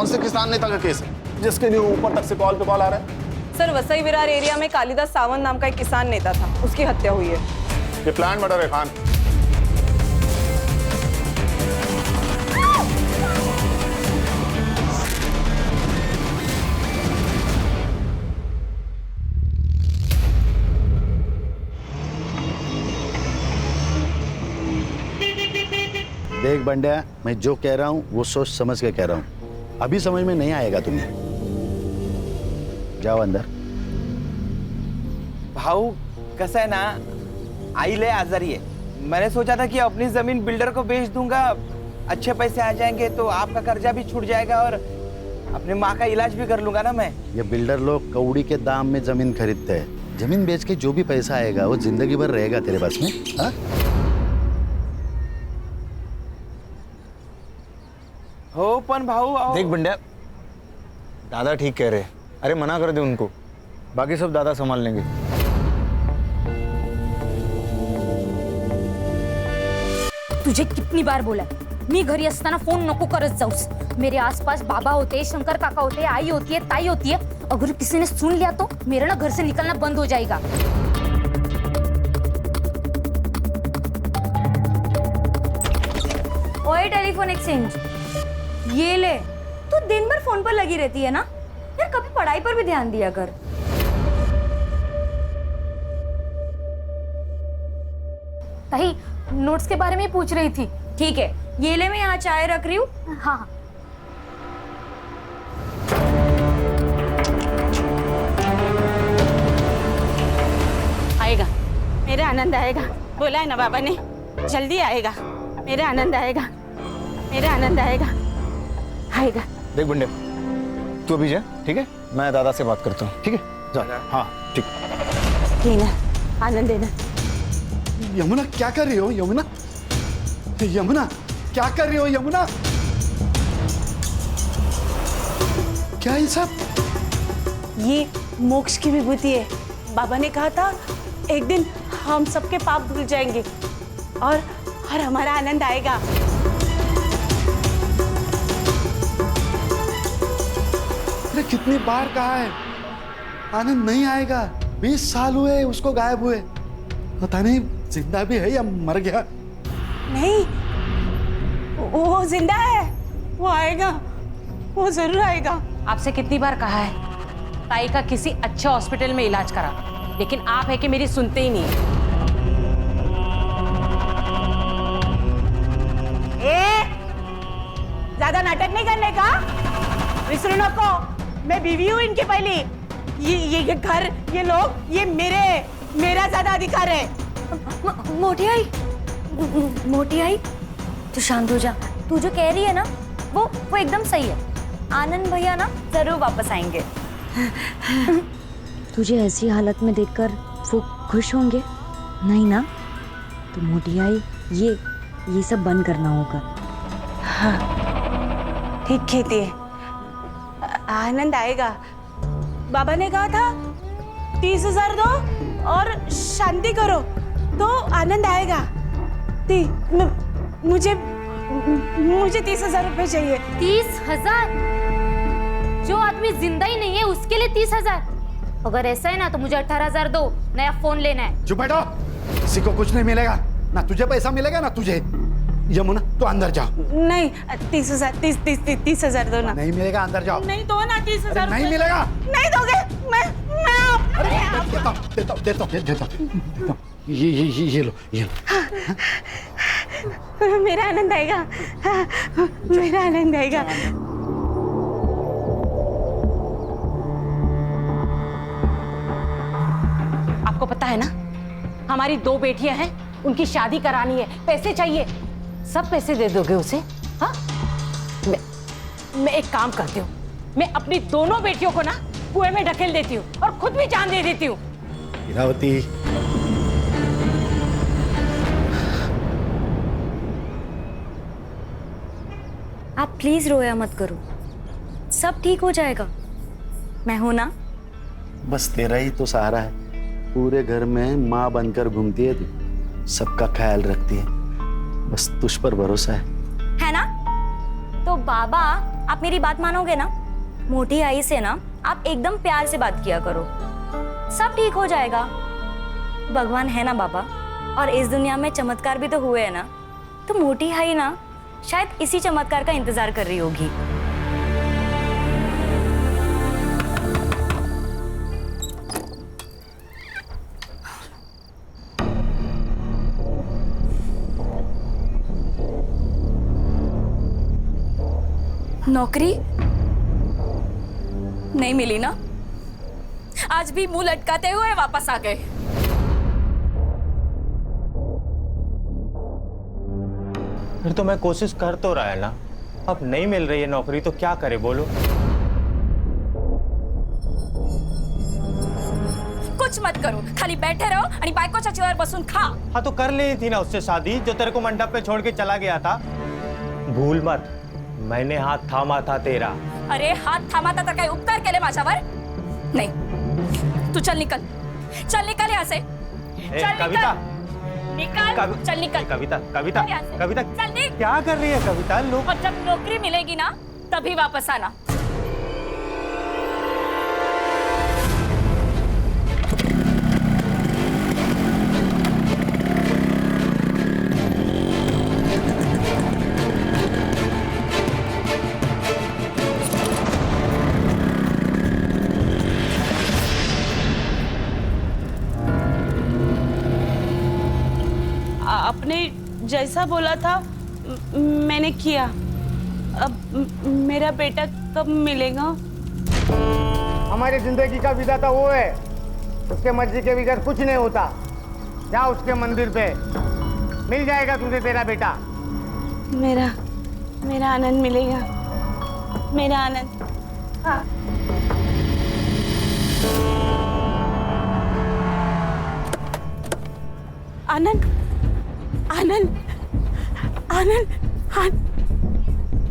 कौन से किसान नेता का केस है जिसके लिए ऊपर तक से कॉल पे कॉल आ रहा है? सर, वसई विरार एरिया में कालिदास सावंत नाम का एक किसान नेता था, उसकी हत्या हुई है। ये प्लान मर्डर है खान। देख बंड्या, मैं जो कह रहा हूँ वो सोच समझ के कह रहा हूँ। अभी समझ में नहीं आएगा तुम्हें। जाओ अंदर। भाऊ कसं आहे ना, आई ले आजारी है। मैंने सोचा था कि अपनी जमीन बिल्डर को बेच दूंगा, अच्छे पैसे आ जाएंगे तो आपका कर्जा भी छूट जाएगा और अपने माँ का इलाज भी कर लूंगा ना मैं। ये बिल्डर लोग कौड़ी के दाम में जमीन खरीदते हैं। जमीन बेच के जो भी पैसा आएगा वो जिंदगी भर रहेगा तेरे पास में। हाँ? हो पण भाऊ देख बंड्या, दादा ठीक कह रहे हैं। अरे मना कर दे उनको, बाकी सब दादा संभाल लेंगे। तुझे कितनी बार बोला मी घरी असताना फोन नको करत जाऊस। मेरे आसपास बाबा होते, शंकर काका होते, आई होती है, ताई होती है। अगर किसी ने सुन लिया तो मेरा ना घर से निकलना बंद हो जाएगा। ओए टेलीफोन एक्सचेंज, ये ले। तू दिन भर फोन पर लगी रहती है ना यार, कभी पढ़ाई पर भी ध्यान दिया कर। ताई नोट्स के बारे में पूछ रही थी। ठीक है, ये ले, मैं यहाँ चाय रख रही हूँ। हाँ आएगा, मेरा आनंद आएगा। बोला है ना बाबा ने, जल्दी आएगा। मेरा आनंद आएगा, मेरा आनंद आएगा, आएगा। देख बंड्या, तू अभी जा, ठीक है? मैं दादा से बात करता हूँ, ठीक है? जा। हाँ ठीक। लेना आनंद लेना। यमुना क्या कर रही हो? यमुना, यमुना क्या कर रही हो? यमुना क्या ये सब? ये मोक्ष की विभूति है। बाबा ने कहा था एक दिन हम सबके पाप धुल जाएंगे और हमारा आनंद आएगा। अरे कितनी बार कहा है आनंद नहीं आएगा। 20 साल हुए उसको गायब हुए, पता नहीं जिंदा भी है या मर गया। नहीं, वो जिंदा है, वो आएगा, वो जरूर आएगा। आपसे कितनी बार कहा है ताई का किसी अच्छे हॉस्पिटल में इलाज करा, लेकिन आप है कि मेरी सुनते ही नहीं। ज्यादा नाटक नहीं करने का, विसरू नको। मैं बीवी हूँ इनकी पहली। ये घर, ये लोग, ये मेरा ज्यादा अधिकार है। मोटी आई, मोटी आई, तू शांत हो जा। तू जो कह रही है ना वो एकदम सही है। आनंद भैया ना जरूर वापस आएंगे। तुझे ऐसी हालत में देखकर वो खुश होंगे? नहीं ना? तो मोटी आई, ये सब बंद करना होगा। हाँ, ठीक कहती है। आनंद आएगा। बाबा ने कहा था 30,000 दो और शांति करो तो आनंद आएगा। मुझे 30,000 रुपए चाहिए। 30,000? जो आदमी जिंदा ही नहीं है उसके लिए 30,000? अगर ऐसा है ना तो मुझे 18,000 दो, नया फोन लेना है। चुप बैठो, किसी को कुछ नहीं मिलेगा। ना तुझे पैसा मिलेगा ना तुझे। यमुना तो अंदर जाओ। नहीं, 30,000 दो ना। नहीं मिलेगा, अंदर जाओ। नहीं दो ना 30,000। नहीं मिलेगा। नहीं दोगे? मैं देता ये लो। मेरा आनंद आएगा, मेरा आनंद आएगा। आपको पता है ना, हमारी 2 बेटियां हैं, उनकी शादी करानी है, पैसे चाहिए। सब पैसे दे दोगे उसे? हाँ, मैं एक काम करती हूँ, मैं अपनी दोनों बेटियों को ना कुएं में ढकेल देती हूँ और खुद भी जान दे देती हूँ। इरावती, आप प्लीज रोया मत करो, सब ठीक हो जाएगा। मैं हूं ना। बस तेरा ही तो सहारा है। पूरे घर में माँ बनकर घूमती है तू, सबका ख्याल रखती है। बस तुझ पर भरोसा है ना? तो बाबा, आप मेरी बात मानोगे ना? मोटी आई से ना आप एकदम प्यार से बात किया करो, सब ठीक हो जाएगा। भगवान है ना बाबा, और इस दुनिया में चमत्कार भी तो हुए हैं ना, तो मोटी आई ना शायद इसी चमत्कार का इंतजार कर रही होगी। नौकरी नहीं मिली ना, आज भी मुंह लटकाते हुए वापस आ गए। फिर तो मैं कोशिश कर तो रहा है ना, अब नहीं मिल रही है नौकरी तो क्या करे बोलो। कुछ मत करो, खाली बैठे रहो आणि बायकोच्या चेअर बसून खा। हाँ तो कर ली थी ना उससे शादी, जो तेरे को मंडप पे छोड़ के चला गया था। भूल मत, मैंने हाथ थामा था तेरा। अरे हात थांबा तर काही उपकार केले माझ्यावर? नाही, तू चल निकल, चल निकल यहाँ से। चल कविता, निकल, चल निकल। कविता, कविता, यहाँ से। कविता, चल निकल। क्या कर रही है कविता? लोग और जब नौकरी मिलेगी ना तभी वापस आना। आपने जैसा बोला था मैंने किया। अब मेरा बेटा कब मिलेगा? हमारी जिंदगी का विधाता वो है, उसके मर्जी के बगैर कुछ नहीं होता। जा उसके मंदिर पे, मिल जाएगा तुझे तेरा बेटा। मेरा आनंद मिलेगा, मेरा आनंद। हाँ। आनंद, आनंद, आनंद, आनंद।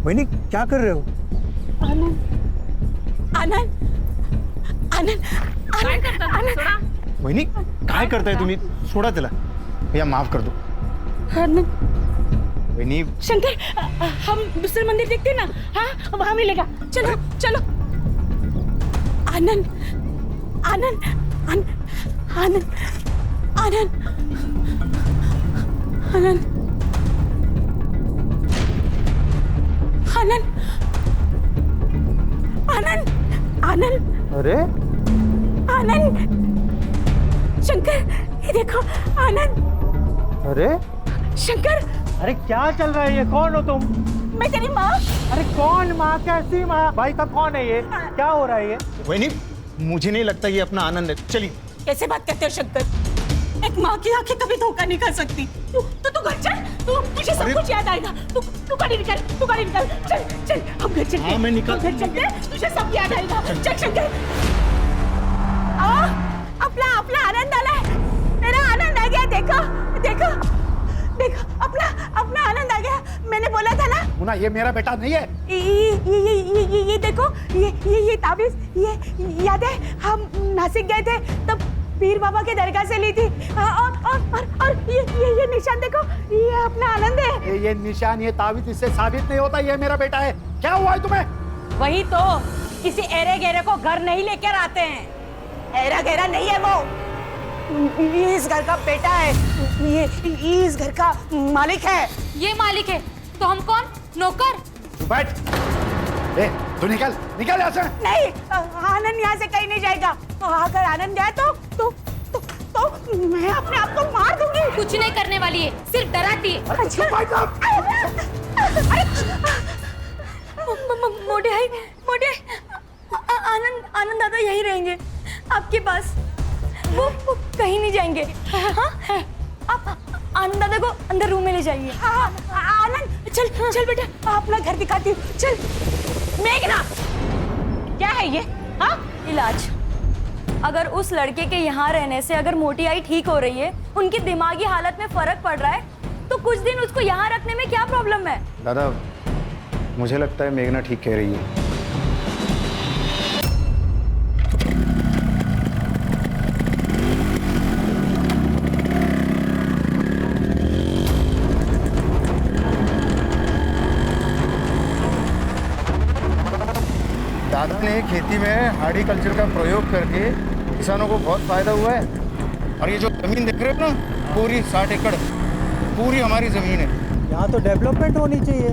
वैनी क्या कर रहे हो? आनंद, आनंद, आनंद, आनंद, आनंद। वहिनी काय करताय तुम्ही? सोडा त्याला, भैया माफ कर दो। आनंद, वहिनी शंकर, हम दूसरे मंदिर देखते ना? हाँ, वहां मिलेगा। चलो चलो। आनंद, आनंद, आनंद, आनंद, आनंद, आनंद, आनंद, आनंद, आनंद। अरे आनंद, शंकर, ये देखो आनंद। अरे शंकर, अरे क्या चल रहा है ये? कौन हो तुम? मैं तेरी माँ। अरे कौन माँ? कैसी माँ? भाई साहब कौन है ये? क्या हो रहा है ये? वैनी मुझे नहीं लगता ये अपना आनंद है। चलिए। कैसे बात करते हो शंकर? एक माँ की आंखें कभी धोखा नहीं कर सकती। तू घर चल, तुझे सब कुछ याद आएगा। तू गाड़ी निकाल, तू गाड़ी निकाल। चल चल, हम घर चलते हैं। हाँ, मैं निकाल- घर चलते हैं, तुझे सब याद आएगा। चल शंकर। अपना आनंद आला है, मेरा आनंद आ गया। देखो देखो देखो, अपना आनंद आ गया। मैंने बोला था ना। मुन्ना, ये मेरा बेटा नहीं है। ये देखो, ये ताबीज, ये याद है हम नासिक गए थे तब पीर बाबा के दरगाह से ली थी। और ये निशान देखो, ये अपना आनंद है। ये निशान, ये ताबीज इससे साबित नहीं होता ये मेरा बेटा है। क्या हुआ है तुम्हें? वही तो, किसी एरे गेरे को घर नहीं लेकर आते हैं। एरा गहरा नहीं है वो, ये इस घर का बेटा है। ये इस घर का मालिक है। ये मालिक है तो हम कौन? नौकर? तू बैठ। तू निकल निकल यहाँ से। नहीं, आनंद यहाँ से कहीं नहीं जाएगा। अगर आनंद गया तो मैं अपने आप को मार दूंगी। कुछ नहीं करने वाली है, सिर्फ डराती है। मोटे आई, आनंद दादा यहीं रहेंगे आपके पास, वो कहीं नहीं जाएंगे। हाँ? आप आनंद दादा को अंदर रूम में ले जाइए। आनंद, चल बेटा, अपना घर दिखाती हूँ। चल। मेघना, क्या है ये? हाँ? इलाज। अगर उस लड़के के यहाँ रहने से अगर मोटी आई ठीक हो रही है, उनकी दिमागी हालत में फर्क पड़ रहा है, तो कुछ दिन उसको यहाँ रखने में क्या प्रॉब्लम है? दादा, मुझे लगता है मेघना ठीक कह रही है। दादा ने खेती में हार्टिकल्चर का प्रयोग करके किसानों को बहुत फायदा हुआ है। और ये जो जमीन देख रहे हो ना, पूरी 60 एकड़ पूरी हमारी जमीन है। यहाँ तो डेवलपमेंट होनी चाहिए।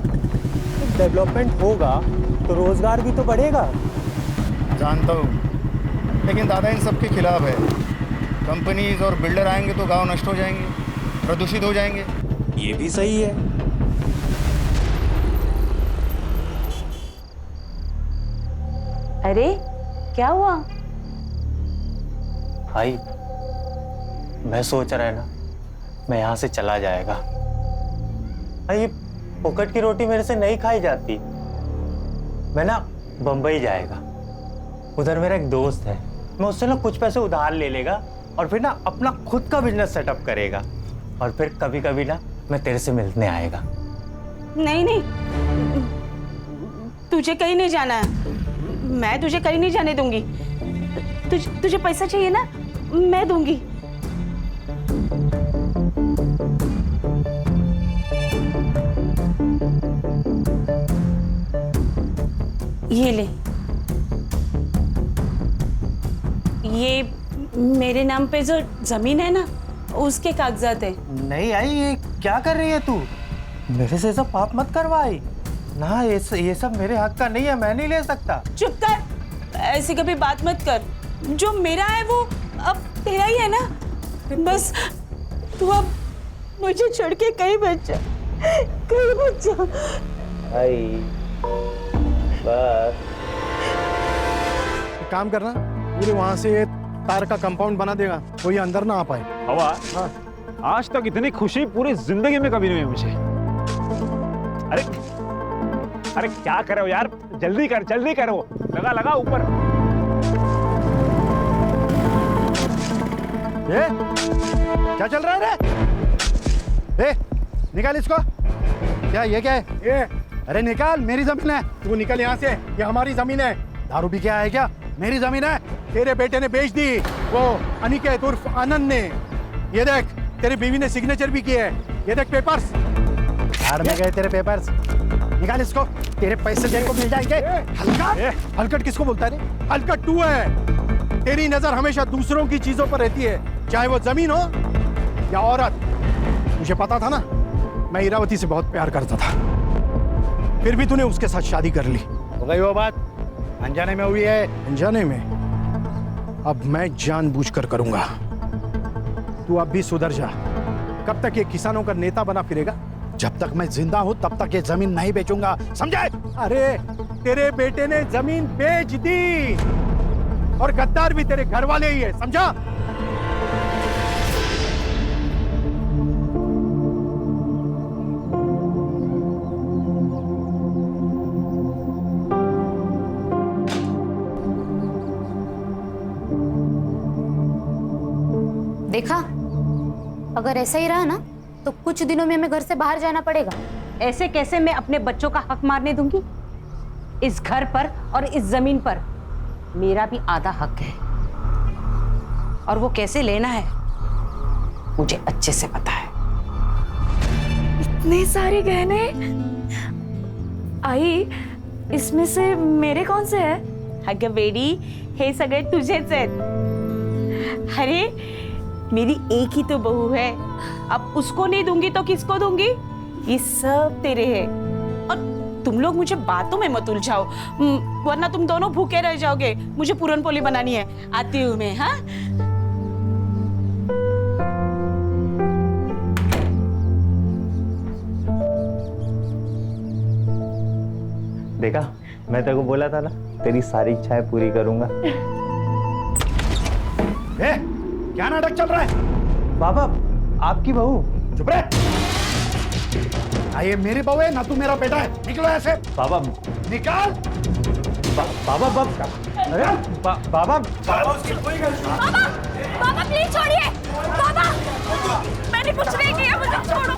डेवलपमेंट होगा तो रोजगार भी तो बढ़ेगा। जानता हूँ, लेकिन दादा इन सब के खिलाफ है। कंपनीज और बिल्डर आएंगे तो गांव नष्ट हो जाएंगे, प्रदूषित हो जाएंगे। ये भी सही है। अरे क्या हुआ? भाई मैं सोच रहा है ना, मैं यहाँ से चला जाएगा। भाई फोकट की रोटी मेरे से नहीं खाई जाती। मैं ना बम्बई जाएगा। उधर मेरा एक दोस्त है, मैं उससे ना कुछ पैसे उधार ले लेगा और फिर ना अपना खुद का बिजनेस सेटअप करेगा। और फिर कभी कभी ना मैं तेरे से मिलने आएगा। नहीं नहीं, तुझे कहीं नहीं जाना है। मैं तुझे कहीं नहीं जाने दूंगी। तुझे पैसा चाहिए ना, मैं दूंगी। ये ले, ये मेरे नाम पे जो जमीन है ना, उसके कागजात है। नहीं आई, ये क्या कर रही है तू? मेरे से सब पाप मत करवाई ना। ये सब मेरे हक का नहीं है, मैं नहीं ले सकता। चुप कर, ऐसी कभी बात मत कर। जो मेरा है वो अब तेरा ही है ना। बस तू अब मुझे छोड़ के कहीं मत जा, कहीं मत जा। आई बस एक काम करना, पूरे वहां से तार का कंपाउंड बना देगा, कोई अंदर ना आ पाए। हवा, आज तक इतनी खुशी पूरी जिंदगी में कभी नहीं हुई मुझे। अरे अरे क्या कर रहे हो यार, जल्दी करो, लगा ऊपर। ये क्या चल रहा है रे? निकाल इसको। क्या ये क्या है? ये अरे निकाल, मेरी जमीन है। तू निकल यहाँ से, ये हमारी जमीन है। दारू भी क्या है क्या? मेरी जमीन है। तेरे बेटे ने बेच दी, वो अनिकेत उर्फ आनंद ने। ये देख, तेरी बीवी ने सिग्नेचर भी किए है। ये देख पेपर्स। यार में गए तेरे पेपर्स। निकाल इसको, तेरे पैसे तेरे को मिल जाएंगे। हलकट, हलकट किसको बोलता है रे? हलकट तू है। तेरी नजर हमेशा दूसरों की चीजों पर रहती है, चाहे वो जमीन हो या औरत। मुझे पता था ना, मैं इरावती से बहुत प्यार करता था, फिर भी तूने उसके साथ शादी कर ली। हो गई वो बात, अनजाने में हुई है। अनजाने में? अब मैं जानबूझकर करूंगा। तू अब भी सुधर जा। कब तक ये किसानों का नेता बना फिरेगा? जब तक मैं जिंदा हूं तब तक ये जमीन नहीं बेचूंगा, समझे? अरे तेरे बेटे ने जमीन बेच दी, और गद्दार भी तेरे घर वाले ही है, समझा? देखा, अगर ऐसा ही रहा ना तो कुछ दिनों में हमें घर से बाहर जाना पड़ेगा। ऐसे कैसे मैं अपने बच्चों का हक मारने दूंगी? इस घर पर और इस जमीन पर मेरा भी आधा हक है, और वो कैसे लेना है मुझे अच्छे से पता है। इतने सारे गहने आई, इसमें से मेरे कौन से है? अगं बेडी, हे सगळे तुझेच आहेत। अरे मेरी एक ही तो बहू है, अब उसको नहीं दूंगी तो किसको दूंगी? ये सब तेरे हैं। और तुम लोग मुझे बातों में मत उलझाओ, वरना तुम दोनों भूखे रह जाओगे। मुझे पूरन पोली बनानी है, आती हूँ मैं। हाँ, देखा, मैं तेरे को बोला था ना, तेरी सारी इच्छाएं पूरी करूंगा। क्या नाटक चल रहा है? बाबा, आपकी बहू। चुप रहे। ये मेरी बहू है ना, तू मेरा बेटा है। निकलो ऐसे। बाबा निकाल। बाबा अरे बाबा बाबा प्लीज छोड़िए। बाबा, मैंने कुछ नहीं किया, मुझे छोड़ो।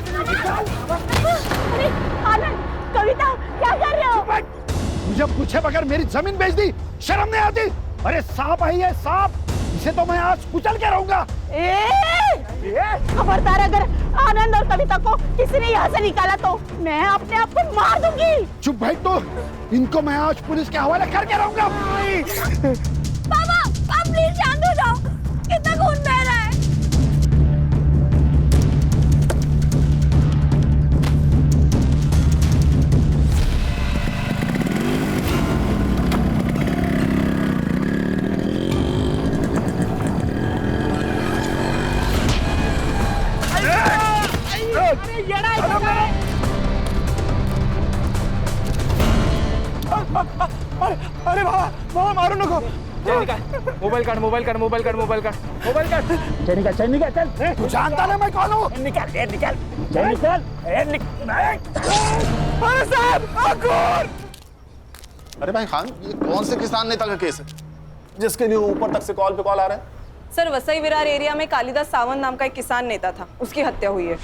अरे आनंद, कविता, क्या कर रहे हो? मुझे पूछे बगैर मेरी जमीन बेच दी, शर्म नहीं आती? अरे सांप है ये, सांप, इसे तो मैं आज कुचल के रहूंगा। खबरदार, अगर आनंद और कविता को किसी ने यहाँ से निकाला तो मैं अपने आप को मार दूंगी। चुप भाई, तो इनको मैं आज पुलिस के हवाले करके रहूंगा। पापा आप प्लीज शांत हो जाओ, कितना खून बह रहा है। अरे बाबा मारो नको। मोबाइल काट, मोबाइल काट, मोबाइल काट, मोबाइल काट, मोबाइल काट। चल निकल चल। तू जानता ना मैं कौन हूँ? निकल निकल निकल। अरे साहब अकूर। अरे भाई खान, ये कौन से किसान नेता का केस है जिसके लिए ऊपर तक से कॉल पे कॉल आ रहे हैं? सर, वसई विरार एरिया में कालिदास सावंत नाम का एक किसान नेता था, उसकी हत्या हुई है।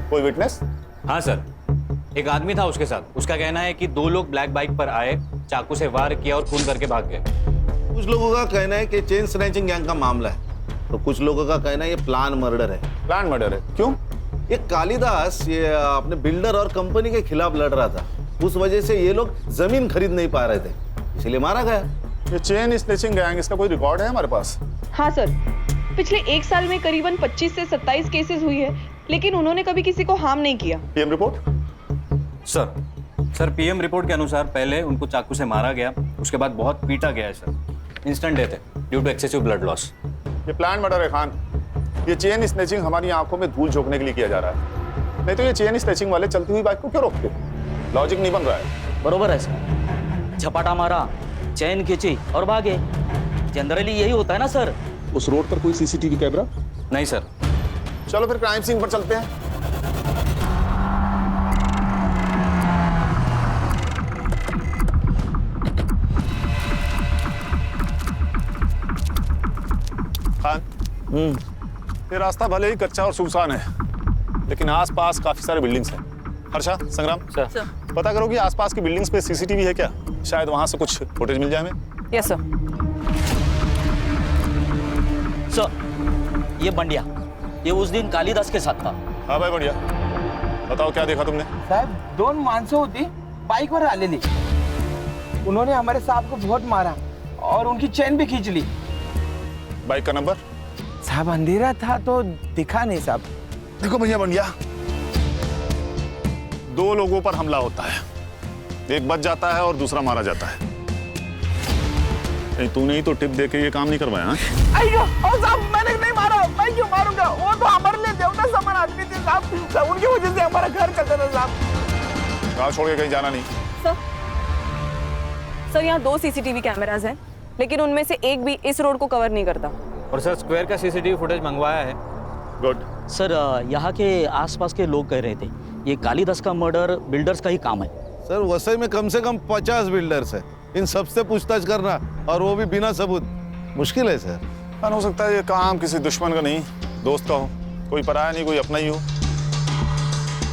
कोई विटनेस? हाँ सर, एक आदमी था उसके साथ। उसका कहना है कि 2 लोग ब्लैक बाइक पर आए, चाकू से वार किया और खून करके भाग गए। कुछ लोगों का कहना है कि चेन स्नैचिंग गैंग का मामला है, तो कुछ लोगों का कहना है ये प्लान मर्डर है। प्लान मर्डर है? क्यों? ये कालिदास ये अपने बिल्डर और कंपनी के खिलाफ लड़ रहा था, उस वजह से ये लोग जमीन खरीद नहीं पा रहे थे, इसलिए मारा गया। ये चेन स्नैचिंग गैंग, इसका कोई रिकॉर्ड है हमारे पास? हाँ सर, पिछले 1 साल में करीबन 25 से 27 केसेस हुई है, लेकिन उन्होंने कभी किसी को हार्म नहीं किया। PM report? Sir PM report के अनुसार पहले उनको चाकू से मारा गया, उसके बाद बहुत पीटा गया है सर। इंस्टेंट डेथ है due to excessive blood loss. ये प्लान मर्डर है खान। ये चेन स्नैचिंग हमारी आंखों में धूल झोंकने के लिए किया जा रहा है, नहीं तो ये चेन स्नैचिंग वाले चलती हुई बाइक को क्यों रोकते? लॉजिक नहीं बन रहा है। बरोबर है सर, झपाटा मारा, चैन खींची और भागे। जनरली यही होता है ना सर। उस रोड पर कोई सीसीटीवी कैमरा? नहीं सर। चलो फिर क्राइम सीन पर चलते हैं। खान, ये रास्ता भले ही कच्चा और सुनसान है, लेकिन आसपास काफी सारे बिल्डिंग्स हैं। हर्षा, संग्राम, सर पता करो कि आसपास की बिल्डिंग्स पे सीसीटीवी है क्या, शायद वहां से कुछ फुटेज मिल जाए हमें। Yes sir. सर ये बंडिया, ये उस दिन कालिदास के साथ था। हाँ भाई बढ़िया, बताओ क्या देखा तुमने? साहब 2 माणसं होती बाईकवर आलेली, उन्होंने हमारे साहब को बहुत मारा और उनकी चेन भी खींच ली। बाइक का नंबर? साहब अंधेरा था तो दिखा नहीं साहब। देखो भैया बंडिया, 2 लोगों पर हमला होता है, एक बच जाता है और दूसरा मारा जाता है। नहीं तूने ही तो टिप दे के ये काम नहीं करवाया? अयो साहब, मैंने नहीं मारा, मैं क्यों मारूंगा? वो तो हमारे लिए देवता समान आदमी थे साहब, उनकी वजह से हमारा घर चलता था साहब। गाँव छोड़ के कहीं जाना नहीं। सर यहाँ 2 सीसीटीवी कैमरास हैं, लेकिन उनमें से एक भी इस रोड को कवर नहीं करता। और सर स्क्वायर का सीसीटीवी फुटेज मंगवाया है। गुड। सर यहाँ के आसपास के लोग कह रहे थे ये कालिदास का मर्डर बिल्डर्स का ही काम है। सर वसई में कम से कम 50 बिल्डर्स है, इन सबसे पूछताछ करना और वो भी बिना सबूत मुश्किल है सर। हो सकता है ये काम किसी दुश्मन का नहीं, दोस्त का हो, कोई पराया नहीं, कोई अपना ही हो।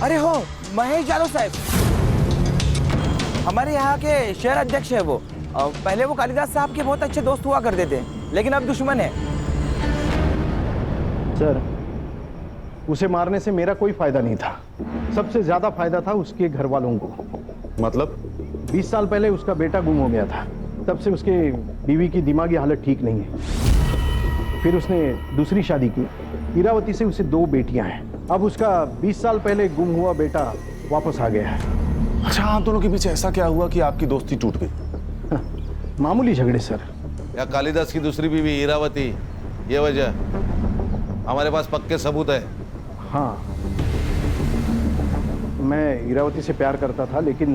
अरे हो, महेश यादव साहब हमारे यहाँ के शहर अध्यक्ष है वो। पहले वो कालिदास साहब के बहुत अच्छे दोस्त हुआ करते थे, लेकिन अब दुश्मन है। सर उसे मारने से मेरा कोई फायदा नहीं था, सबसे ज्यादा फायदा था उसके घर वालों को। मतलब? 20 साल पहले उसका बेटा गुम हो गया था, तब से उसके बीवी की दिमागी हालत ठीक नहीं है। फिर उसने दूसरी शादी की, इरावती से उसे 2 बेटियां हैं। अब उसका 20 साल पहले गुम हुआ बेटा वापस आ गया है। अच्छा, आप दोनों के बीच ऐसा क्या हुआ कि आपकी दोस्ती टूट गई? मामूली झगड़े सर। या कालिदास की दूसरी बीवी इरावती, ये वजह? हमारे पास पक्के सबूत है। हाँ, मैं इरावती से प्यार करता था, लेकिन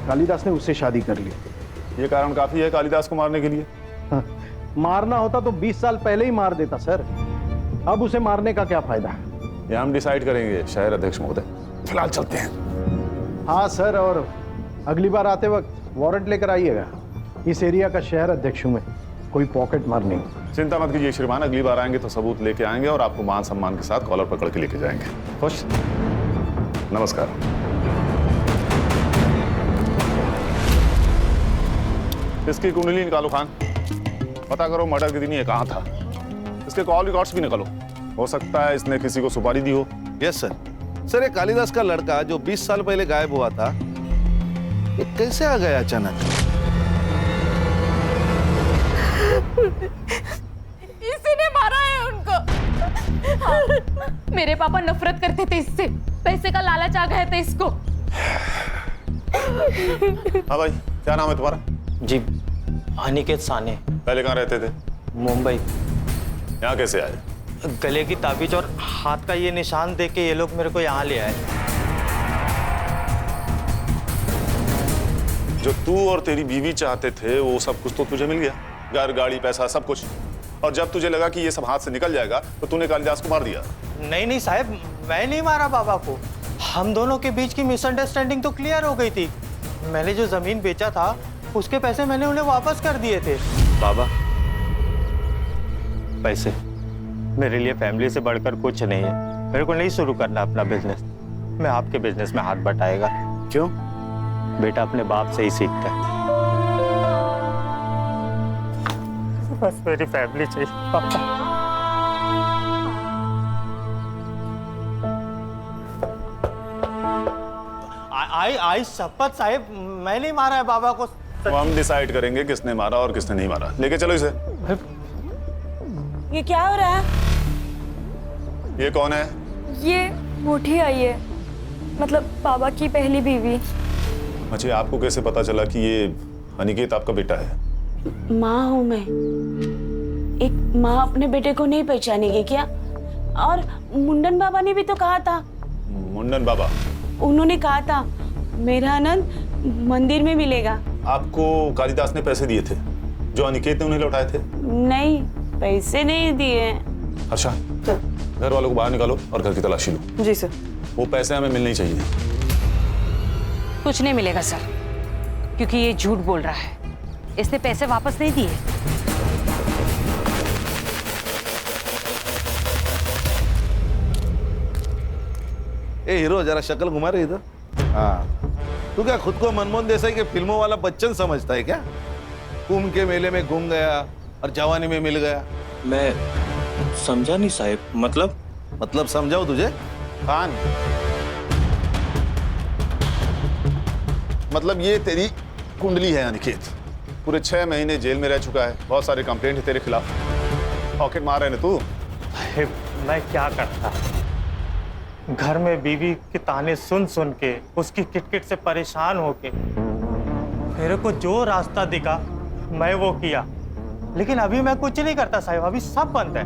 कालिदास ने उससे शादी कर ली। ये कारण काफी है कालिदास को मारने के लिए? हाँ, मारना होता तो 20 साल पहले ही मार देता सर, अब उसे मारने का क्या फायदा? ये हम डिसाइड करेंगे शहर अध्यक्ष महोदय, फिलहाल चलते हैं। हाँ सर, और अगली बार आते वक्त वारंट लेकर आइएगा। इस एरिया का शहर अध्यक्ष हूँ मैं, कोई पॉकेट मार नहीं। चिंता मत कीजिए श्रीमान, अगली बार आएंगे तो सबूत लेके आएंगे और आपको मान सम्मान के साथ कॉलर पकड़ के लेके जाएंगे। खुश? नमस्कार। इसकी कुंडली निकालो खान, पता करो मर्डर के दिन ये कहाँ था। इसके कॉल रिकॉर्ड्स भी निकालो। हो सकता है इसने किसी को सुपारी दी हो। Yes sir. सर ये कालिदास का लड़का जो 20 साल पहले गायब हुआ था, ये कैसे आ गया अचानक? इसी ने मारा है उनको। मेरे पापा नफरत करते थे इससे, पैसे का लालच आ गया था इसको। हाँ भाई, क्या नाम है तुम्हारा? जी, अनिकेत साने। पहले कहाँ रहते थे? मुंबई। यहाँ कैसे आए? गले की ताबीज और हाथ का ये निशान देख के ये लोग मेरे को यहाँ ले आए। जो तू और तेरी बीवी चाहते थे वो सब कुछ तो तुझे मिल गया, घर, गाड़ी, पैसा, सब कुछ। और जब तुझे लगा कि ये सब हाथ से निकल जाएगा तो तूने कालिदास को मार दिया। नहीं नहीं साहब, मैं नहीं मारा बाबा को। हम दोनों के बीच की मिसअंडरस्टैंडिंग तो क्लियर हो गई थी। मैंने जो जमीन बेचा था उसके पैसे मैंने उन्हें वापस कर दिए थे। बाबा, पैसे मेरे लिए फैमिली से बढ़कर कुछ नहीं है। मेरे को नहीं शुरू करना अपना बिजनेस। मैं आपके बिजनेस में हाथ बटाएगा। क्यों? बेटा अपने बाप से ही सीखता है। बस मेरी फैमिली चाहिए पापा। आई शपथ साहिब, मैं नहीं मारा है बाबा को। तो हम डिसाइड करेंगे किसने मारा और किसने नहीं मारा। लेके चलो इसे। ये क्या हो रहा है? ये कौन है? ये मोटी आई है, मतलब बाबा की पहली बीवी। अच्छा, आपको कैसे पता चला कि ये अनिकेत आपका बेटा है? माँ हूँ मैं। एक माँ अपने बेटे को नहीं पहचानेगी क्या? और मुंडन बाबा ने भी तो कहा था। मुंडन बाबा? उन्होंने कहा था मेरा आनंद मंदिर में मिलेगा। आपको कालिदास ने पैसे दिए थे जो अनिकेत ने उन्हें लौटाए थे? नहीं, पैसे नहीं दिए। अच्छा, घर वालों को बाहर निकालो और घर की तलाशी लो। जी सर। वो पैसे हमें मिलने ही चाहिए। कुछ नहीं मिलेगा सर, क्योंकि ये झूठ बोल रहा है। इसने पैसे वापस नहीं दिए। ए हीरो, जरा शक्ल घुमा रहे इधर। हाँ, तू क्या खुद को मनमोहन देसाई के फिल्मों वाला बच्चन समझता है क्या? कुंभ के मेले में घूम गया और जवानी में मिल गया। मैं समझा नहीं साहिब। मतलब समझाओ तुझे? खान, मतलब ये तेरी कुंडली है अनिकेत। पूरे 6 महीने जेल में रह चुका है। बहुत सारे कंप्लेंट है तेरे खिलाफ। पॉकेट मार रहे ना तू। मैं क्या करता? घर में बीवी के ताने सुन सुन के, उसकी किटकिट से परेशान होके मेरे को जो रास्ता दिखा मैं वो किया। लेकिन अभी मैं कुछ नहीं करता साहिब, अभी सब बंद है।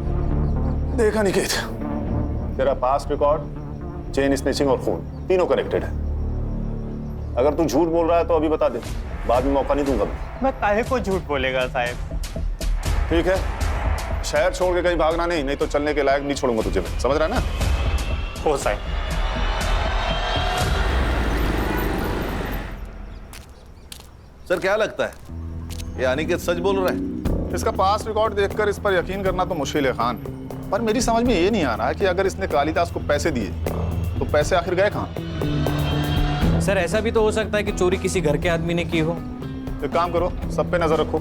देखा निकेत, तेरा पास्ट रिकॉर्ड, चेन स्नेचिंग और खून तीनों कनेक्टेड है। अगर तू झूठ बोल रहा है तो अभी बता दे, बाद में मौका नहीं दूंगा मैं काहे को झूठ बोलेगा साहिब? ठीक है, शहर छोड़ के कहीं भागना नहीं तो चलने के लायक नहीं छोड़ूंगा तुझे मैं। समझ रहा है ना? हो साहिब। सर क्या लगता है, ये अनिकेत सच बोल रहा है? इसका पास्ट रिकॉर्ड देखकर इस पर यकीन करना तो मुश्किल है खान। पर मेरी समझ में ये नहीं आ रहा कि अगर इसने कालिदास को पैसे दिए तो पैसे आखिर गए कहाँ? सर ऐसा भी तो हो सकता है कि चोरी किसी घर के आदमी ने की हो। एक काम करो, सब पे नजर रखो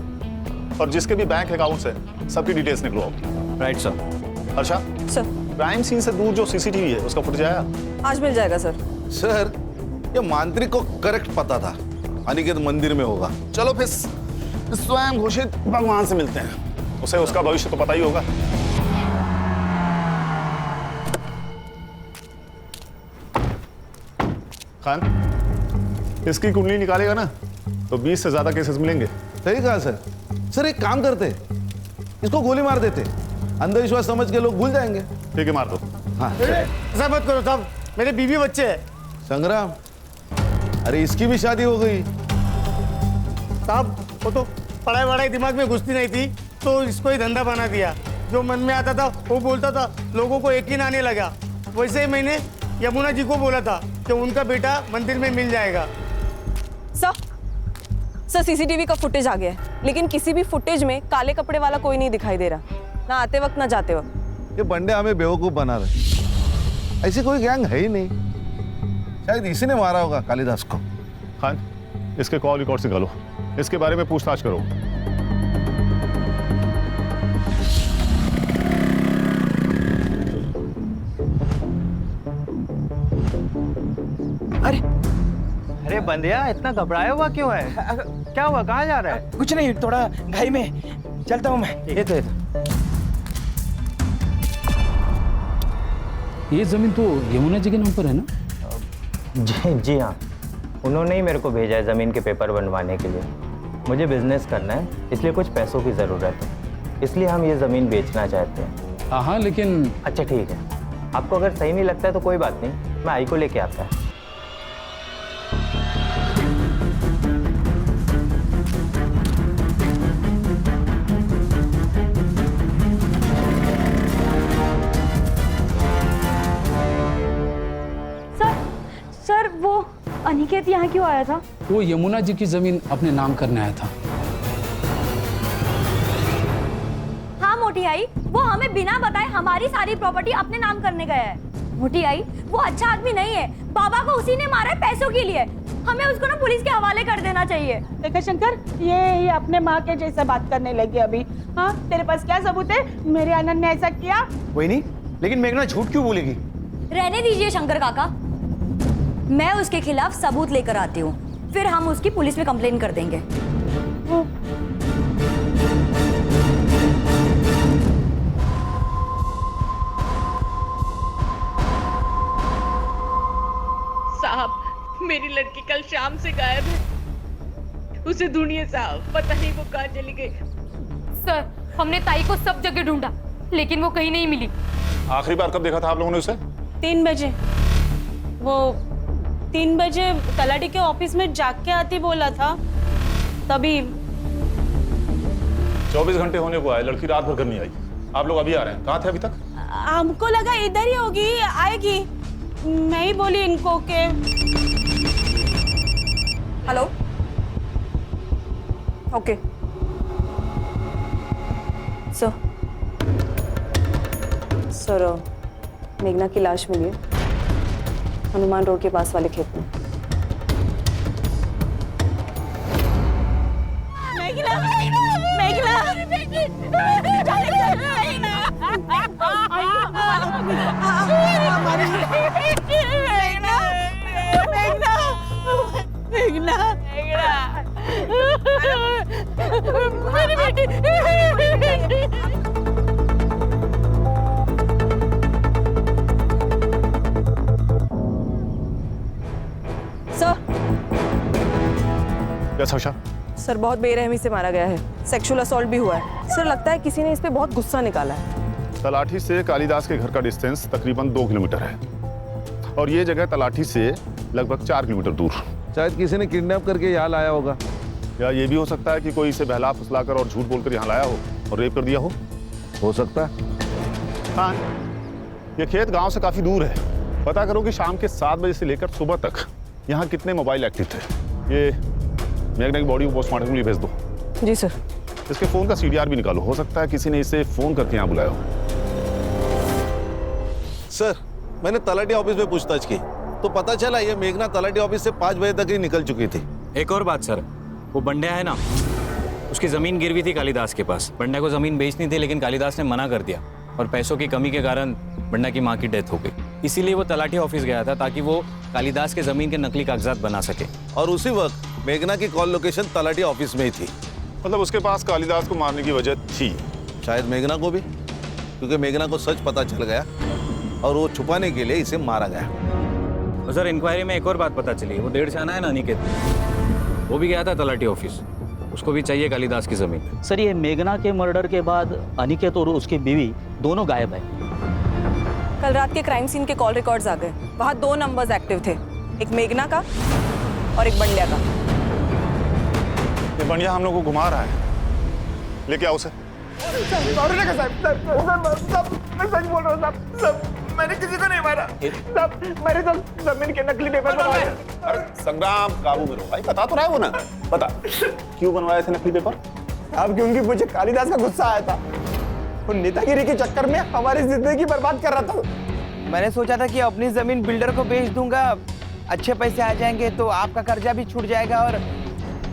और जिसके भी बैंक अकाउंट्स है सबकी डिटेल्स निकलवाओ। Right sir. अच्छा सर, क्राइम सीन से दूर जो सीसीटीवी है उसका फुटेज आया? आज मिल जाएगा सर। सर ये मांत्रिक को करेक्ट पता था अनिकेत मंदिर में होगा। चलो फिर स्वयं घोषित भगवान से मिलते हैं, उसे उसका भविष्य तो पता ही होगा। खान, इसकी कुंडली निकालेगा ना तो 20 से ज्यादा केसेस मिलेंगे। सही कहा सर। सर एक काम करते, इसको गोली मार देते, अंधविश्वास समझ के लोग भूल जाएंगे। ठीक है, मार दो। हाँ ऐसा मत करो साहब, मेरे बीवी बच्चे हैं। संग्राम, अरे इसकी भी शादी हो गई। साहब वो तो पढ़ाई वढ़ाई दिमाग में घुसती नहीं थी तो इसको ही धंधा बना दिया। जो मन में आता था वो बोलता था, लोगों को यकीन आने लगा। वैसे ही मैंने यमुना जी को बोला था कि उनका बेटा मंदिर में मिल जाएगा। सर सीसीटीवी का फुटेज आ गया है, लेकिन किसी भी फुटेज में काले कपड़े वाला कोई नहीं दिखाई दे रहा, ना आते वक्त ना जाते वक्त। ये बंदे हमें बेवकूफ बना रहे। ऐसी कोई गैंग है ही नहीं, शायद इसी ने मारा होगा कालिदास को। खान, इसके कॉल रिकॉर्ड निकालो, इसके बारे में पूछताछ करो। अरे बंदिया इतना घबराया हुआ क्यों है? क्या हुआ, कहाँ जा रहा है? कुछ नहीं, थोड़ा घाई में चलता हूँ मैं। ये तो ये जमीन तो यमुना जी के नाम पर है ना? जी हाँ, उन्होंने ही मेरे को भेजा है ज़मीन के पेपर बनवाने के लिए। मुझे बिजनेस करना है, इसलिए कुछ पैसों की ज़रूरत है, इसलिए हम ये ज़मीन बेचना चाहते हैं। हाँ लेकिन अच्छा ठीक है, आपको अगर सही नहीं लगता है तो कोई बात नहीं, मैं आई को लेके आता है। सर वो अनिकेत यहाँ क्यों आया था? वो यमुना जी की जमीन अपने नाम करने आया था। हाँ मोटी आई, वो हमें बिना बताए हमारी सारी प्रॉपर्टी अपने नाम करने गया है। मोटी आई, वो अच्छा आदमी नहीं है, बाबा को उसी ने मारा है पैसों के लिए। हमें उसको ना पुलिस के हवाले कर देना चाहिए। देखा शंकर, ये अपने माँ के जैसा बात करने लगी अभी। हाँ, तेरे पास क्या सबूत है मेरे आनंद ने ऐसा किया? कोई नहीं, लेकिन मेघना झूठ क्यों बोलेगी? रहने दीजिए शंकर काका, मैं उसके खिलाफ सबूत लेकर आती हूँ, फिर हम उसकी पुलिस में कंप्लेन कर देंगे। साहब, मेरी लड़की कल शाम से गायब है, उसे ढूंढिए साहब, पता नहीं वो कहाँ चली गई। सर, हमने ताई को सब जगह ढूंढा, लेकिन वो कहीं नहीं मिली। आखिरी बार कब देखा था आप लोगों ने उसे? 3 बजे। वो 3 बजे तलाटी के ऑफिस में जाग के आती बोला था, तभी। 24 घंटे होने को आए, लड़की रात भर घर नहीं आई। आप लोग अभी आ रहे हैं, कहाँ थे अभी तक? हमको लगा इधर ही होगी, आएगी। मैं ही बोली इनको के। हेलो, ओके सर, मेघना की लाश मिली है हनुमान रोड के पास वाले खेत में। मेघना, मेघना, मेरी बेटी। सर, बहुत बेरहमी से मारा गया है, सेक्सुअल असॉल्ट भी हुआ है। सर, लगता है किसी ने इस पे बहुत गुस्सा निकाला है। तलाठी से कालिदास के घर का डिस्टेंस तकरीबन 2 किलोमीटर है और ये जगह तलाठी से लगभग 4 किलोमीटर दूर। शायद किसी ने किडनैप करके यहाँ लाया होगा, या ये भी हो सकता है कि कोई इसे बहला फुसलाकर और झूठ बोलकर यहाँ लाया हो और रेप कर दिया हो सकता है। हाँ, ये खेत गांव से काफी दूर है। पता करो कि शाम के 7 बजे से लेकर सुबह तक यहाँ कितने मोबाइल एक्टिव थे। ये मेघना की बॉडी को पोस्टमार्टम के लिए भेज दो। जी सर। इसके फोन का CDR भी निकालो, हो सकता है किसी ने इसे फोन करके यहाँ बुलाया हो। सर, मैंने तलाटी ऑफिस में पूछताछ की तो पता चला ये मेघना तलाटी ऑफिस से 5 बजे तक ही निकल चुकी थी। एक और बात सर, वो बंड्या है ना, उसकी जमीन गिरवी थी कालिदास के पास। बंड्या को जमीन बेचनी थी, लेकिन कालिदास ने मना कर दिया और पैसों की कमी के कारण बंड्या की माँ की डेथ हो गई। इसीलिए वो तलाटी ऑफिस गया था ताकि वो कालिदास के जमीन के नकली कागजात बना सके। और उसी वक्त मेघना की कॉल लोकेशन तलाटी ऑफिस में ही थी। मतलब उसके पास कालिदास को मारने की वजह थी। शायद मेघना को भी, क्योंकि मेघना को सच पता चल गया और वो छुपाने के लिए इसे मारा गया। और सर, इंक्वायरी में एक और बात पता चली, वो 1.5 आना है ना अनिकेत, वो भी गया था तलाटी ऑफिस, उसको भी चाहिए कालिदास की जमीन। सर, ये मेघना के मर्डर के बाद अनिकेत और उसकी बीवी दोनों गायब है। कल रात के क्राइम सीन के कॉल रिकॉर्ड्स आ गए, वहाँ 2 नंबर्स एक्टिव थे, एक मेघना का और एक बंड्या का। ये बंड्या हम लोग को घुमा रहा है, लेके आओ उसे। मैं सच बोल रहा हूँ साहब, मैंने किसी को नहीं मारा साहब, मैंने तो जमीन के नकली पेपर बनवाए। अरे संग्राम, काबू में रहो भाई, बता तो रहा है वो ना। बता क्यों बनवाए थे नकली पेपर? अब क्योंकि मुझे कालिदास का गुस्सा आया था, वो नेतागिरी के चक्कर में हमारी जिंदगी बर्बाद कर रहा था। मैंने सोचा था कि अपनी जमीन बिल्डर को बेच दूंगा, अच्छे पैसे आ जाएंगे तो आपका कर्जा भी छूट जाएगा और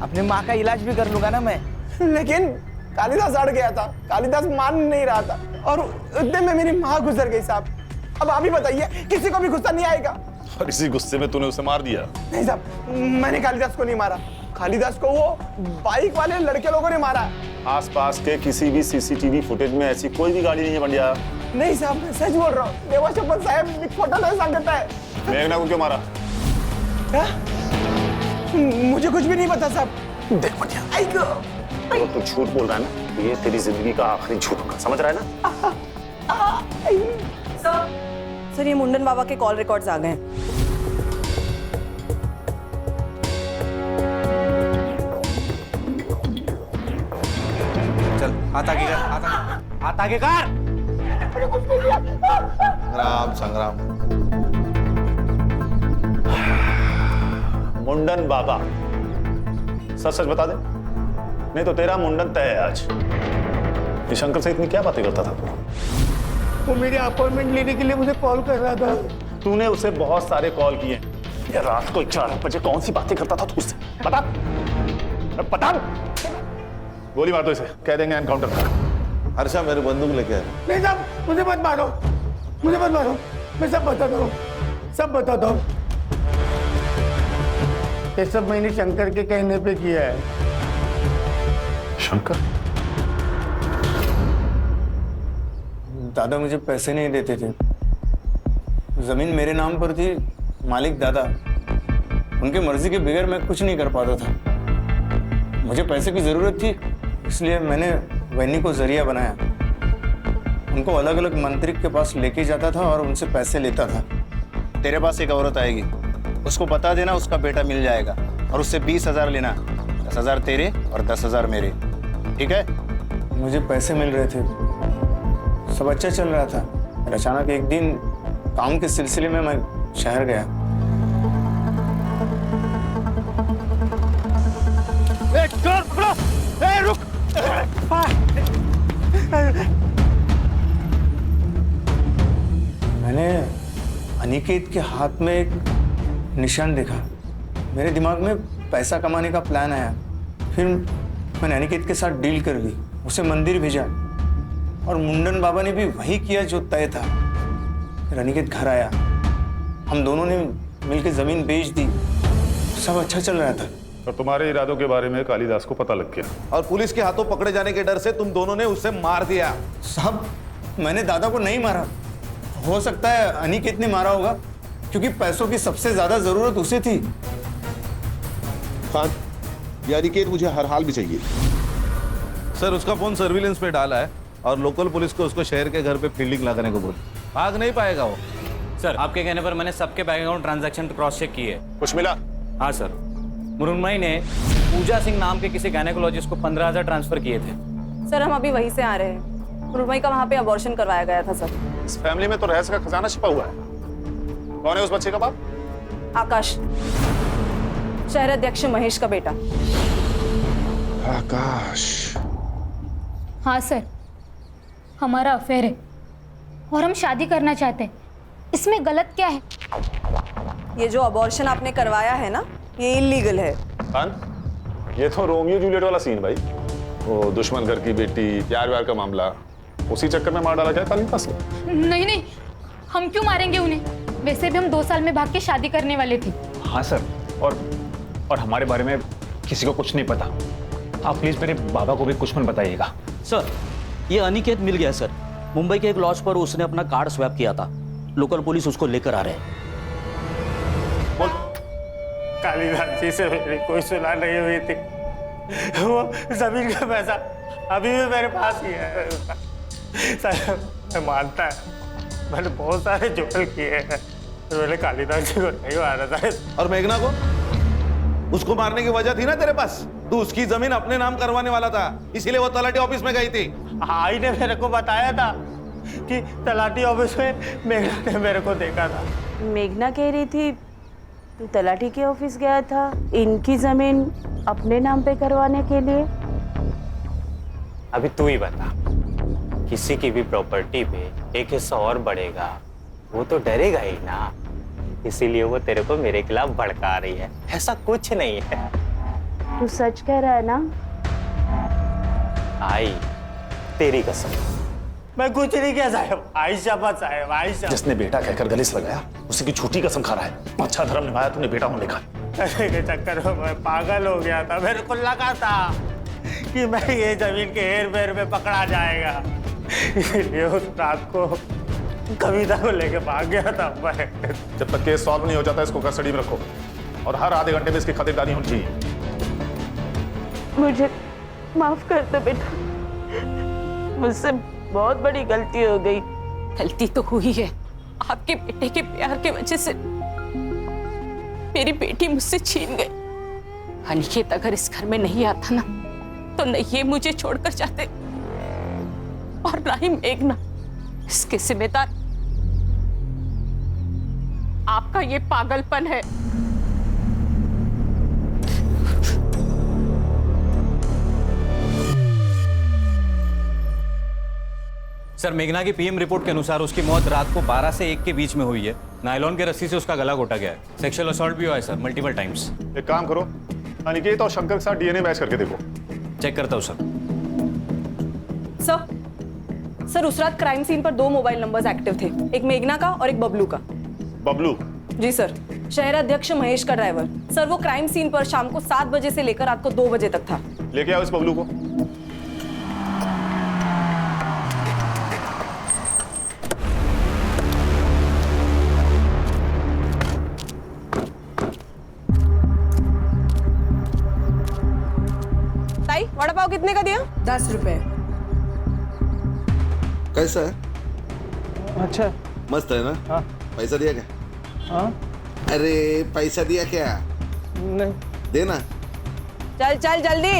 अपने माँ का इलाज भी कर लूंगा ना मैं। लेकिन कालिदास अड़ गया था, कालिदास मान नहीं रहा था और उतने में मेरी माँ गुजर गई साहब। अब आप ही बताइए, किसी को भी गुस्सा नहीं आएगा? और इसी गुस्से में तूने उसे मार दिया। नहीं साहब, मैंने कालिदास को नहीं मारा। कालिदास को वो बाइक वाले लड़के लोगों ने मारा। आसपास के किसी भी सीसीटीवी फुटेज में ऐसी कोई भी गाड़ी नहीं है पंड्या। नहीं साहब, मैं सच बोल रहा हूँ। देवा शपथ साहब, खोटा नहीं सांगता है। मेघना को क्यों मारा? क्या? मुझे कुछ भी नहीं पता साहब। देख पंड्या, तो तू झूठ बोल रहा है ना, ये तेरी जिंदगी का आखिरी झूठ होगा, समझ रहा है ना? सर ये मुंडन बाबा के कॉल रिकॉर्ड्स आ गए हैं। चल हाथ आगे कर, हाथ आगे कर। संग्राम संग्राम। मुंडन बाबा, सच सच बता दे, नहीं तो तेरा मुंडन तय है आज। ये शंकर से इतनी क्या बातें करता था तू? वो मेरी अपॉइंटमेंट लेने के लिए मुझे कॉल कर रहा था। तूने उसे बहुत सारे कॉल किए। ये रात को 11 बजे कौन सी बातें करता था तू उससे? बता बता। गोली मार दो इसे, कह देंगे एनकाउंटर था। हर्षा मेरे बंदूक लेके आए। नहीं साहब, मुझे मत मारो, मुझे मत मारो। मैं सब बताता हूँ, सब बताता हूँ। ये सब मैंने शंकर के कहने पे किया है। शंकर? दादा मुझे पैसे नहीं देते थे। जमीन मेरे नाम पर थी, मालिक दादा। उनके मर्जी के बगैर मैं कुछ नहीं कर पाता था। मुझे पैसे की जरूरत थी, इसलिए मैंने वैनी को जरिया बनाया। उनको अलग अलग मंत्री के पास लेके जाता था और उनसे पैसे लेता था। तेरे पास एक औरत आएगी, उसको बता देना उसका बेटा मिल जाएगा और उससे 20,000 लेना। 10,000 तेरे और 10,000 मेरे, ठीक है? मुझे पैसे मिल रहे थे, सब अच्छा चल रहा था। और अचानक एक दिन काम के सिलसिले में मैं शहर गया। रुक। मैंने अनिकेत के हाथ में एक निशान देखा। मेरे दिमाग में पैसा कमाने का प्लान आया। फिर मैंने अनिकेत के साथ डील कर ली, उसे मंदिर भेजा और मुंडन बाबा ने भी वही किया जो तय था। फिर अनिकेत घर आया, हम दोनों ने मिलकर जमीन बेच दी। सब अच्छा चल रहा था। और तुम्हारे इरादों के बारे में कालिदास को पता लग गया और पुलिस के हाथों पकड़े जाने के डर से तुम दोनों ने उसे मार दिया। साहब, मैंने दादा को नहीं मारा। हो सकता है अनिकेत ने मारा होगा, क्योंकि पैसों की सबसे ज्यादा जरूरत उसे थी। खान, ये अनिकेत मुझे हर हाल में चाहिए। सर उसका फोन सर्विलेंस पे डाला है और लोकल पुलिस को उसको शहर के घर पे फील्डिंग लगाने को बोल। भाग नहीं पाएगा वो। सर आपके कहने पर मैंने सबके bank account transaction cross check किए। कुछ मिला? हाँ सर, मुरुनमई ने पूजा सिंह नाम के किसी गायनेकोलॉजिस्ट को 15,000 ट्रांसफर किए थे। सर हम अभी वहीं से आ रहे हैं। मुरुनमई का वहाँ पे अबॉर्शन करवाया गया था सर। इस फैमिली में तो रहस्य का खजाना छिपा हुआ है। कौन है उस बच्चे का बाप? आकाश, शहर अध्यक्ष महेश का बेटा। आकाश? हाँ सर, हमारा अफेयर है और हम शादी करना चाहते हैं। इसमें गलत क्या है? ये जो अबॉर्शन आपने करवाया है ना, ये इलीगल है। खान, ये तो रोमियो जूलियट वाला सीन भाई। वो दुश्मन घर की बेटी, प्यार व्यार का मामला, उसी चक्कर में मार डाला क्या कालिदास ने? नहीं नहीं, हम क्यों मारेंगे उन्हें? वैसे भी हम 2 साल में भाग के शादी करने वाले थे। हाँ सर, और हमारे बारे में किसी को कुछ नहीं पता। आप प्लीज मेरे बाबा को भी कुछ मत बताइएगा। सर ये अनिकेत मिल गया सर। मुंबई के एक लॉज पर उसने अपना कार्ड स्वैप किया था। लोकल पुलिस उसको लेकर आ रहे हैं। कालिदास जी से मेरी कोई सुलह नहीं हुई थी। वो जमीन का पैसा अभी भी मेरे पास ही है। सर मैं मानता है मैंने बहुत सारे जुगल किए हैं, तो मैंने कालिदास जी को नहीं मारा था। और मेघना को? उसको मारने की वजह थी ना तेरे पास। तू उसकी जमीन अपने नाम करवाने वाला था, इसीलिए वो तलाटी ऑफिस में गई थी। आई ने मेरे को बताया था कि तलाटी ऑफिस में मेघना ने मेरे को देखा था। मेघना कह रही थी तू तलाटी के ऑफिस गया था इनकी जमीन अपने नाम पे करवाने के लिए। अभी तू ही बता, किसी की भी प्रॉपर्टी पे एक हिस्सा और बढ़ेगा, वो तो डरेगा ही ना। इसीलिए वो तेरे को मेरे खिलाफ भड़का रही है। ऐसा कुछ नहीं है। तू सच कह रहा है ना? आई तेरी कसम, मैं कुछ नहीं किया साहब। आयशा साहब, आयशा जिसने बेटा कहकर गले से लगाया उसी की झूठी कसम खा रहा है। अच्छा धर्म निभाया तूने बेटा होने का। पैसे के चक्कर में मैं पागल हो गया था। मेरे को लगा था कि मैं ये जमीन के हेर फेर में पकड़ा जाएगा, इसलिए उस रात को कविता को लेके भाग गया था मैं। जब तक केस सॉल्व नहीं हो जाता इसको कस्टडी में रखो और हर आधे घंटे में इसकी खातिरदारी होनी चाहिए। मुझे माफ कर दो बेटा, मुझसे बहुत बड़ी गलती हो गई। गलती तो हुई है, आपके बेटे के प्यार के वजह से मेरी बेटी मुझसे छीन गई। अनिकेत अगर इस घर में नहीं आता ना तो न ये मुझे छोड़कर जाते और ना ही मेघना। इसके जिम्मेदार आपका ये पागलपन है। सर, मेघना की पीएम रिपोर्ट के अनुसार उसकी मौत रात को 12 से 1 के बीच में हुई है। नायलॉन के रस्सी से उसका गला घोटा गया है। सेक्सुअल असॉल्ट भी हुआ है सर, मल्टीपल टाइम्स। एक काम करो, अनिकेत और शंकर के साथ डीएनए मैच करके देखो। चेक करता हूँ सर। सर उस रात क्राइम सीन पर 2 मोबाइल नंबर्स एक्टिव थे, एक मेघना का और एक बबलू का। बबलू? जी सर, शहर अध्यक्ष महेश का ड्राइवर। सर वो क्राइम सीन पर शाम को 7 बजे से लेकर रात को 2 बजे तक था। लेके आओ इस बबलू को। ताई, वड़ा पाव कितने का दिया? 10 रुपए। कैसा है? अच्छा, मस्त है ना? हाँ। पैसा दिया क्या? हाँ? अरे पैसा दिया क्या? नहीं। देना। चल चल जल्दी।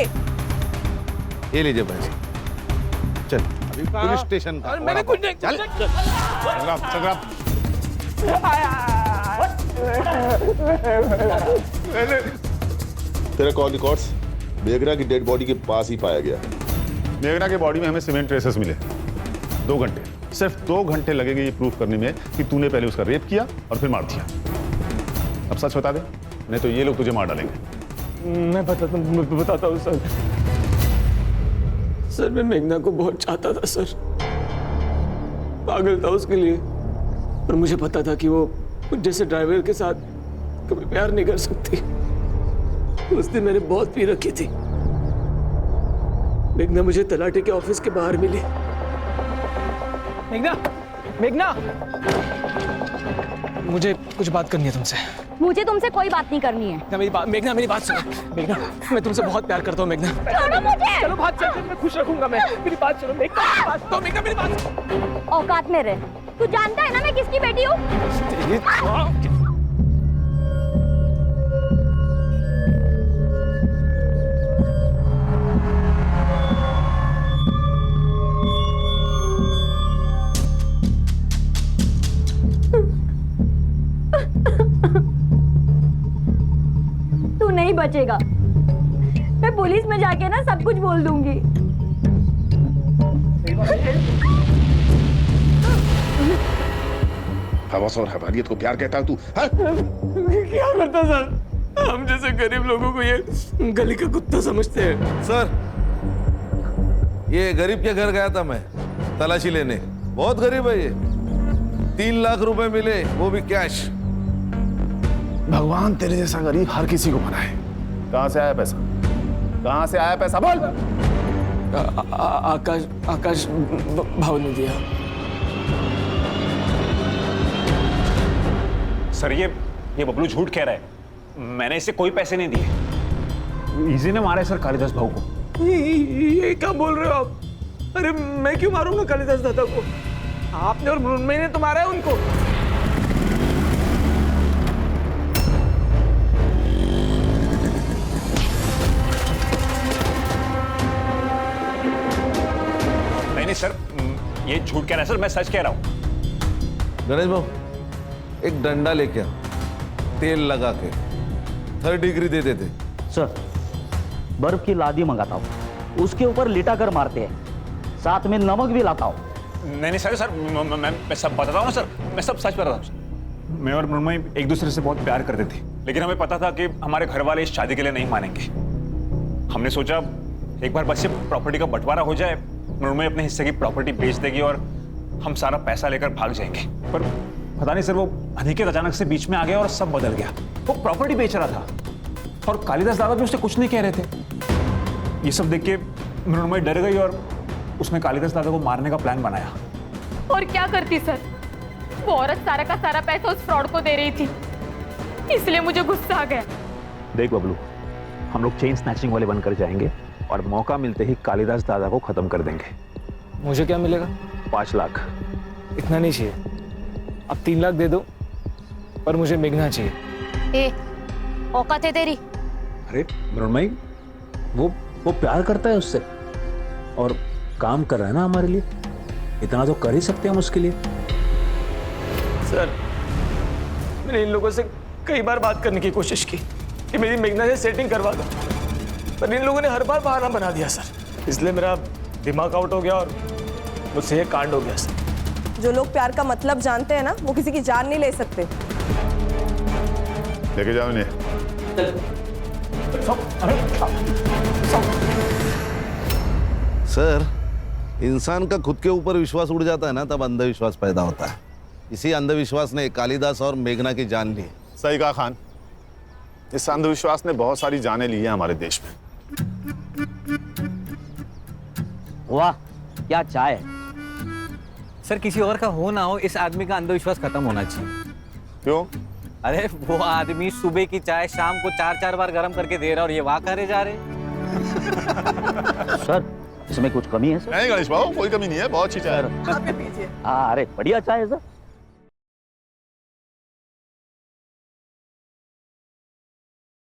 ये लीजिए पैसा। चल अभी पुलिस स्टेशन का। मैंने कुछ नहीं। चल संग्राम। तेरा कॉल रिकॉर्ड्स मेघना की डेड बॉडी के पास ही पाया गया। मेघना के बॉडी में हमें सीमेंट ट्रेसेस मिले। 2 घंटे, सिर्फ 2 घंटे लगेंगे ये प्रूफ करने में कि तूने पहले उसका रेप किया और फिर मार दिया। अब सच बता दे, नहीं तो ये लोग तुझे मार डालेंगे। मैं बताता हूँ सर। सर मैं मेघना को बहुत चाहता था सर, पागल था उसके लिए, और मुझे पता था कि वो जैसे ड्राइवर के साथ कभी प्यार नहीं कर सकती। उस दिन मैंने बहुत पी रखी थी। मेघना मुझे तलाटे के ऑफिस के बाहर मिली। मेघना, मुझे कुछ बात करनी है तुमसे। मुझे तुमसे कोई बात नहीं करनी है। मेघना मेरी बात सुनो। मेघना, मैं तुमसे बहुत प्यार करता हूँ मेघना। छोड़ो मुझे। चलो बात चलते, मैं खुश रखूंगा। मेरी बात सुनो मेघना। तो मेघना मेरी बात सुनो। औकात में रहे। तू जानता है ना मैं किसकी बेटी हूँ? तू नहीं बचेगा। मैं पुलिस में जाके ना सब कुछ बोल दूंगी। हवस और हवानियत को प्यार कहता है तू? क्या करता सर? हम जैसे गरीब लोगों को ये गली का कुत्ता समझते हैं। सर ये गरीब के घर गया था मैं तलाशी लेने। बहुत गरीब है ये। 3 लाख रुपए मिले, वो भी कैश। भगवान तेरे जैसा गरीब हर किसी को बनाए। कहां से आया पैसा? कहां से आया पैसा? बोल। आकाश भाव ने दिया। सर ये बबलू झूठ कह रहा है। मैंने इसे कोई पैसे नहीं दिए। इसी ने मारा है सर कालिदास भाऊ को। ये क्या बोल रहे हो आप? अरे मैं क्यों मारूंगा कालिदास दादा को? आपने और मृण्मयी ने तो मारा है उनको। नहीं सर, ये झूठ कह रहा है सर, मैं सच कह रहा हूँ। गणेश भाऊ एक डंडा लेके आ, तेल लगा के 3rd डिग्री दे देते। सर बर्फ की लादी मंगाता हूँ, उसके ऊपर लिटा कर मारते हैं, साथ में नमक भी लाता हूँ। नहीं सर मैं सब बताता हूँ ना सर, मैं सब सच बताता हूँ। मैं और मृण्मयी एक दूसरे से बहुत प्यार करते थे, लेकिन हमें पता था कि हमारे घर वाले इस शादी के लिए नहीं मानेंगे। हमने सोचा एक बार बस ये प्रॉपर्टी का बंटवारा हो जाए, मृण्मयी अपने हिस्से की प्रॉपर्टी बेच देगी और हम सारा पैसा लेकर भाग जाएंगे। पर पता नहीं सर, वो अनिकेत अचानक से बीच में आ गया और सब बदल गया। वो प्रॉपर्टी बेच रहा था और कालिदास दादा भी उससे कुछ नहीं कह रहे थे। ये सब देख के मृण्मयी डर गई और उसने कालिदास दादा को मारने का प्लान बनाया। और क्या करती सर, वो औरत सारा का सारा पैसा उस फ्रॉड को दे रही थी, इसलिए मुझे गुस्सा आ गया। देख बबलू, हम लोग चेन स्नैचिंग वाले बनकर जाएंगे और मौका मिलते ही कालिदास दादा को खत्म कर देंगे। मुझे क्या मिलेगा? 5 लाख। इतना नहीं चाहिए, अब 3 लाख दे दो, पर मुझे मेघना चाहिए। ए, औकात है तेरी? अरे मृण्मयी, वो प्यार करता है उससे और काम कर रहा है ना हमारे लिए, इतना तो कर ही सकते हैं हम उसके लिए। सर, मैंने इन लोगों से कई बार बात करने की कोशिश की कि मेरी मेघना से सेटिंग करवा दो, पर इन लोगों ने हर बार बहाना बना दिया सर, इसलिए मेरा दिमाग आउट हो गया और मुझसे ये कांड हो गया सर। जो लोग प्यार का मतलब जानते हैं ना, वो किसी की जान नहीं ले सकते। लेके जाओ इन्हें। सर, इंसान का खुद के ऊपर विश्वास उड़ जाता है ना, तब अंधविश्वास पैदा होता है। इसी अंधविश्वास ने कालिदास और मेघना की जान ली। सही कहा खान, इस अंधविश्वास ने बहुत सारी जानें ली हैं हमारे देश में। वाह, क्या चाय है। सर किसी और का हो ना हो, इस आदमी का अंधविश्वास खत्म होना चाहिए। क्यों? अरे वो आदमी सुबह की चाय शाम को 4-4 बार गर्म करके दे रहा है और ये वाह करे जा रहे। सर, इसमें कुछ कमी है सर? नहीं गणेश बाबू, कोई कमी नहीं है, बहुत अच्छी चाय है। हाँ, अरे बढ़िया चाय है सर।